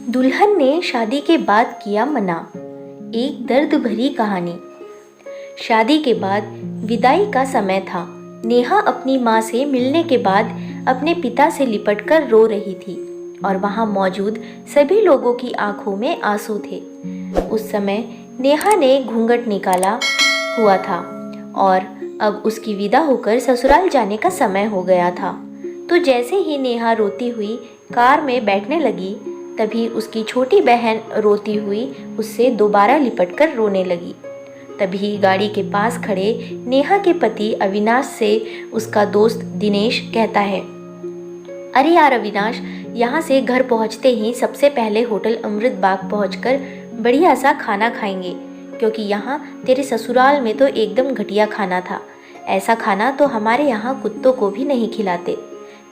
दुल्हन ने शादी के बाद किया मना। एक दर्द भरी कहानी। शादी के बाद विदाई का समय था। नेहा अपनी माँ से मिलने के बाद अपने पिता से लिपटकर रो रही थी और वहाँ मौजूद सभी लोगों की आंखों में आंसू थे। उस समय नेहा ने घूंघट निकाला हुआ था और अब उसकी विदा होकर ससुराल जाने का समय हो गया था। तो जैसे ही नेहा रोती हुई कार में बैठने लगी, तभी उसकी छोटी बहन रोती हुई उससे दोबारा लिपटकर रोने लगी। तभी गाड़ी के पास खड़े नेहा के पति अविनाश से उसका दोस्त दिनेश कहता है, अरे यार अविनाश, यहाँ से घर पहुँचते ही सबसे पहले होटल अमृत बाग पहुँचकर बढ़िया सा खाना खाएंगे, क्योंकि यहाँ तेरे ससुराल में तो एकदम घटिया खाना था। ऐसा खाना तो हमारे यहाँ कुत्तों को भी नहीं खिलाते।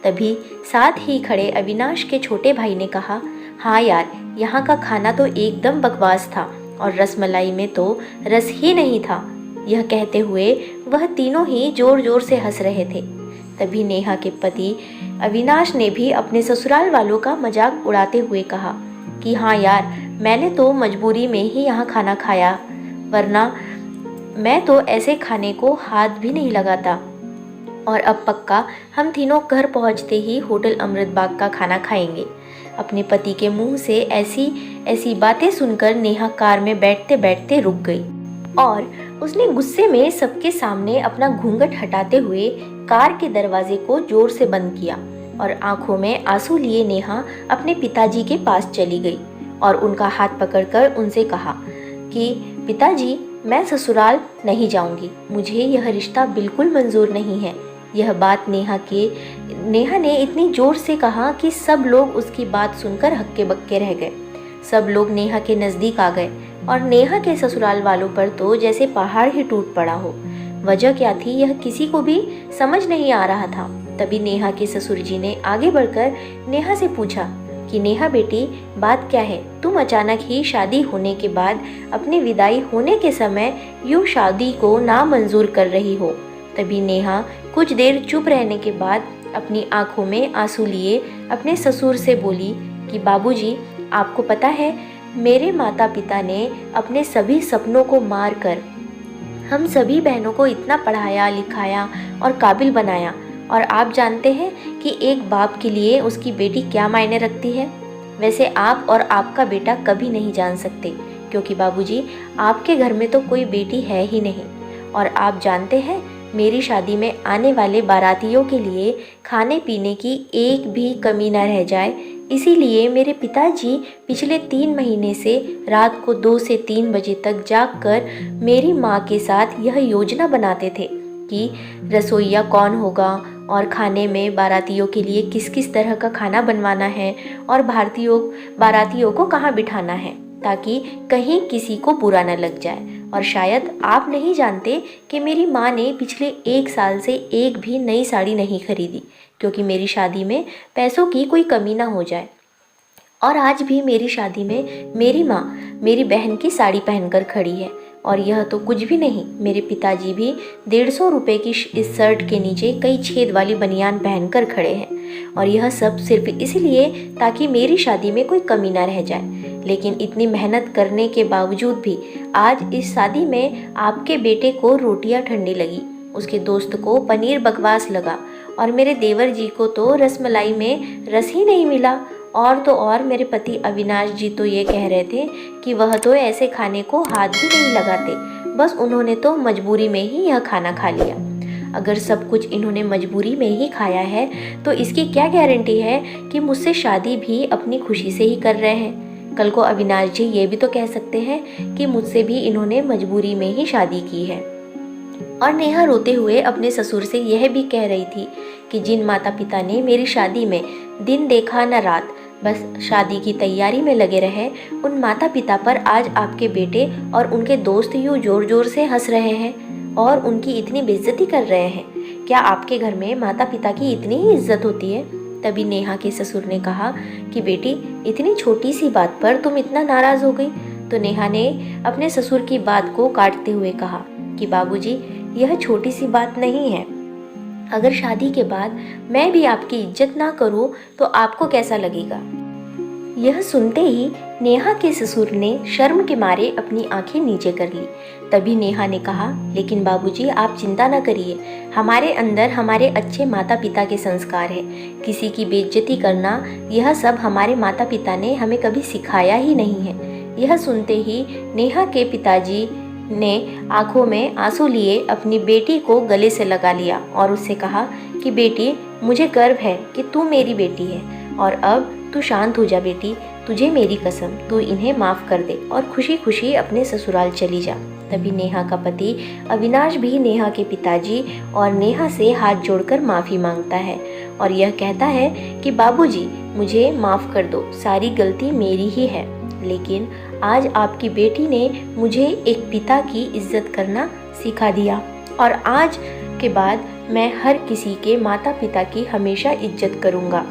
तभी साथ ही खड़े अविनाश के छोटे भाई ने कहा, हाँ यार, यहाँ का खाना तो एकदम बकवास था और रसमलाई में तो रस ही नहीं था। यह कहते हुए वह तीनों ही जोर जोर से हंस रहे थे। तभी नेहा के पति अविनाश ने भी अपने ससुराल वालों का मजाक उड़ाते हुए कहा कि हाँ यार, मैंने तो मजबूरी में ही यहाँ खाना खाया, वरना मैं तो ऐसे खाने को हाथ भी नहीं लगाता। और अब पक्का हम तीनों घर पहुँचते ही होटल अमृत बाग का खाना खाएंगे। अपने पति के मुंह से ऐसी बातें सुनकर नेहा कार में बैठते बैठते रुक गई और उसने गुस्से में सबके सामने अपना घूंघट हटाते हुए कार के दरवाजे को जोर से बंद किया और आंखों में आंसू लिए नेहा अपने पिताजी के पास चली गई और उनका हाथ पकड़कर उनसे कहा कि पिताजी, मैं ससुराल नहीं जाऊंगी, मुझे यह रिश्ता बिल्कुल मंजूर नहीं है। यह बात नेहा ने इतनी जोर से कहा कि सब लोग उसकी बात सुनकर हक्के बक्के रह गए। सब लोग नेहा के नज़दीक आ गए और नेहा के ससुराल वालों पर तो जैसे पहाड़ ही टूट पड़ा हो। वजह क्या थी यह किसी को भी समझ नहीं आ रहा था। तभी नेहा के ससुर जी ने आगे बढ़कर नेहा से पूछा कि नेहा बेटी, बात क्या है? तुम अचानक ही शादी होने के बाद अपनी विदाई होने के समय यूँ शादी को नामंजूर कर रही हो। तभी नेहा कुछ देर चुप रहने के बाद अपनी आंखों में आंसू लिए अपने ससुर से बोली कि बाबूजी, आपको पता है, मेरे माता पिता ने अपने सभी सपनों को मार कर हम सभी बहनों को इतना पढ़ाया लिखाया और काबिल बनाया, और आप जानते हैं कि एक बाप के लिए उसकी बेटी क्या मायने रखती है। वैसे आप और आपका बेटा कभी नहीं जान सकते, क्योंकि बाबूजी, आपके घर में तो कोई बेटी है ही नहीं। और आप जानते हैं, मेरी शादी में आने वाले बारातियों के लिए खाने पीने की एक भी कमी न रह जाए, इसीलिए मेरे पिताजी पिछले 3 महीने से रात को 2 से 3 बजे तक जागकर मेरी माँ के साथ यह योजना बनाते थे कि रसोइया कौन होगा और खाने में बारातियों के लिए किस किस तरह का खाना बनवाना है और बारातियों को कहाँ बिठाना है, ताकि कहीं किसी को बुरा न लग जाए। और शायद आप नहीं जानते कि मेरी माँ ने पिछले 1 साल से एक भी नई साड़ी नहीं खरीदी, क्योंकि मेरी शादी में पैसों की कोई कमी ना हो जाए। और आज भी मेरी शादी में मेरी माँ मेरी बहन की साड़ी पहनकर खड़ी है, और यह तो कुछ भी नहीं, मेरे पिताजी भी 150 रुपये की इस शर्ट के नीचे कई छेद वाली बनियान पहनकर खड़े हैं, और यह सब सिर्फ इसलिए ताकि मेरी शादी में कोई कमी ना रह जाए। लेकिन इतनी मेहनत करने के बावजूद भी आज इस शादी में आपके बेटे को रोटियां ठंडी लगी, उसके दोस्त को पनीर बकवास लगा, और मेरे देवर जी को तो रसमलाई में रस ही नहीं मिला। और तो और मेरे पति अविनाश जी तो ये कह रहे थे कि वह तो ऐसे खाने को हाथ भी नहीं लगाते, बस उन्होंने तो मजबूरी में ही यह खाना खा लिया। अगर सब कुछ इन्होंने मजबूरी में ही खाया है तो इसकी क्या गारंटी है कि मुझसे शादी भी अपनी खुशी से ही कर रहे हैं। कल को अविनाश जी ये भी तो कह सकते हैं कि मुझसे भी इन्होंने मजबूरी में ही शादी की है। और नेहा रोते हुए अपने ससुर से यह भी कह रही थी कि जिन माता पिता ने मेरी शादी में दिन देखा न रात, बस शादी की तैयारी में लगे रहे, उन माता पिता पर आज आपके बेटे और उनके दोस्त यूँ जोर जोर से हंस रहे हैं और उनकी इतनी बेइज्जती कर रहे हैं। क्या आपके घर में माता पिता की इतनी ही इज्जत होती है? तभी नेहा के ससुर ने कहा कि बेटी, इतनी छोटी सी बात पर तुम इतना नाराज़ हो गई। तो नेहा ने अपने ससुर की बात को काटते हुए कहा कि बाबूजी, यह छोटी सी बात नहीं है। अगर शादी के बाद मैं भी आपकी इज्जत ना करूं तो आपको कैसा लगेगा? यह सुनते ही नेहा के ससुर ने शर्म के मारे अपनी आंखें नीचे कर ली। तभी नेहा ने कहा, लेकिन बाबूजी आप चिंता न करिए, हमारे अंदर हमारे अच्छे माता पिता के संस्कार है। किसी की बेइज्जती करना, यह सब हमारे माता पिता ने हमें कभी सिखाया ही नहीं है। यह सुनते ही नेहा के पिताजी ने आंखों में आंसू लिए अपनी बेटी को गले से लगा लिया और उससे कहा कि बेटी, मुझे गर्व है कि तू मेरी बेटी है और अब तू शांत हो जा बेटी, तुझे मेरी कसम, तू इन्हें माफ़ कर दे और खुशी खुशी अपने ससुराल चली जा। तभी नेहा का पति अविनाश भी नेहा के पिताजी और नेहा से हाथ जोड़कर माफ़ी मांगता है और यह कहता है कि बाबूजी, मुझे माफ़ कर दो, सारी गलती मेरी ही है, लेकिन आज आपकी बेटी ने मुझे एक पिता की इज्जत करना सिखा दिया और आज के बाद मैं हर किसी के माता पिता की हमेशा इज्जत करूँगा।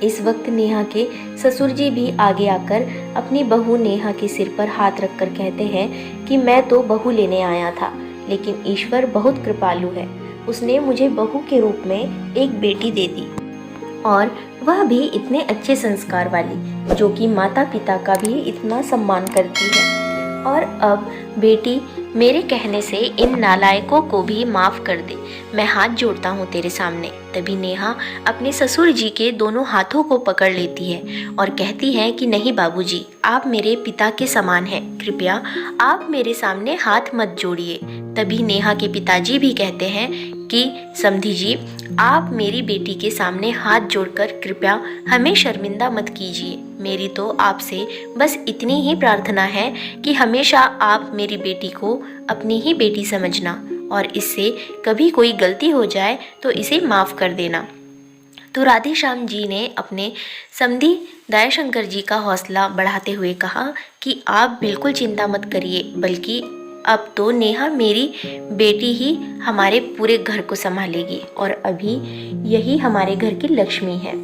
इस वक्त नेहा के ससुर जी भी आगे आकर अपनी बहू नेहा के सिर पर हाथ रखकर कहते हैं कि मैं तो बहू लेने आया था, लेकिन ईश्वर बहुत कृपालु है, उसने मुझे बहू के रूप में एक बेटी दे दी और वह भी इतने अच्छे संस्कार वाली, जो कि माता पिता का भी इतना सम्मान करती है। और अब बेटी, मेरे कहने से इन नालायकों को भी माफ़ कर दे, मैं हाथ जोड़ता हूँ तेरे सामने। तभी नेहा अपने ससुर जी के दोनों हाथों को पकड़ लेती है और कहती है कि नहीं बाबूजी, आप मेरे पिता के समान हैं, कृपया आप मेरे सामने हाथ मत जोड़िए। तभी नेहा के पिताजी भी कहते हैं कि समधी जी, आप मेरी बेटी के सामने हाथ जोड़कर कृपया हमें शर्मिंदा मत कीजिए। मेरी तो आपसे बस इतनी ही प्रार्थना है कि हमेशा आप मेरी बेटी को अपनी ही बेटी समझना और इससे कभी कोई गलती हो जाए तो इसे माफ़ कर देना। तो राधे श्याम जी ने अपने समधी दयाशंकर जी का हौसला बढ़ाते हुए कहा कि आप बिल्कुल चिंता मत करिए, बल्कि अब तो नेहा मेरी बेटी ही हमारे पूरे घर को संभालेगी और अभी यही हमारे घर की लक्ष्मी है।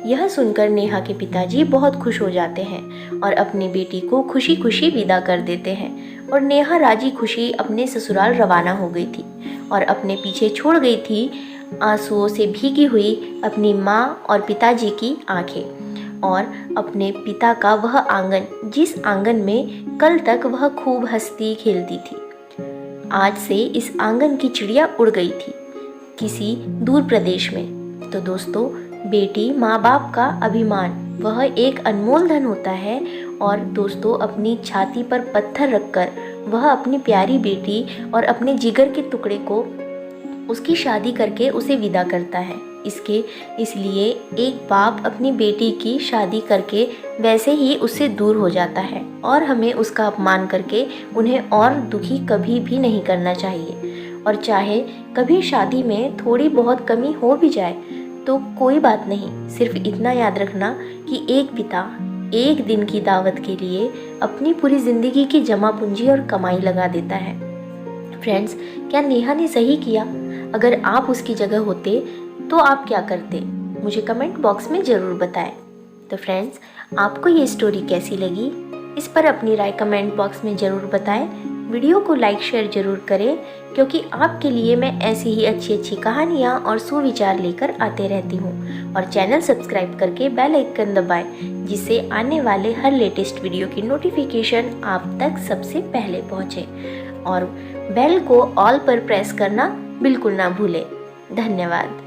यह सुनकर नेहा के पिताजी बहुत खुश हो जाते हैं और अपनी बेटी को खुशी खुशी विदा कर देते हैं और नेहा राजी खुशी अपने ससुराल रवाना हो गई थी और अपने पीछे छोड़ गई थी आंसुओं से भीगी हुई अपनी माँ और पिताजी की आंखें और अपने पिता का वह आंगन, जिस आंगन में कल तक वह खूब हंसती खेलती थी। आज से इस आंगन की चिड़िया उड़ गई थी किसी दूर प्रदेश में। तो दोस्तों, बेटी माँ बाप का अभिमान, वह एक अनमोल धन होता है और दोस्तों, अपनी छाती पर पत्थर रखकर वह अपनी प्यारी बेटी और अपने जिगर के टुकड़े को उसकी शादी करके उसे विदा करता है। इसलिए एक बाप अपनी बेटी की शादी करके वैसे ही उससे दूर हो जाता है और हमें उसका अपमान करके उन्हें और दुखी कभी भी नहीं करना चाहिए। और चाहे कभी शादी में थोड़ी बहुत कमी हो भी जाए तो कोई बात नहीं, सिर्फ इतना याद रखना कि एक पिता एक दिन की दावत के लिए अपनी पूरी ज़िंदगी की जमा पूंजी और कमाई लगा देता है। फ्रेंड्स, क्या नेहा ने सही किया? अगर आप उसकी जगह होते तो आप क्या करते? मुझे कमेंट बॉक्स में ज़रूर बताएं। तो फ्रेंड्स, आपको ये स्टोरी कैसी लगी, इस पर अपनी राय कमेंट बॉक्स में ज़रूर बताएं। वीडियो को लाइक शेयर ज़रूर करें, क्योंकि आपके लिए मैं ऐसी ही अच्छी अच्छी कहानियाँ और सुविचार लेकर आते रहती हूँ। और चैनल सब्सक्राइब करके बेल आइकन दबाएं, जिससे आने वाले हर लेटेस्ट वीडियो की नोटिफिकेशन आप तक सबसे पहले पहुँचे। और बेल को ऑल पर प्रेस करना बिल्कुल ना भूलें। धन्यवाद।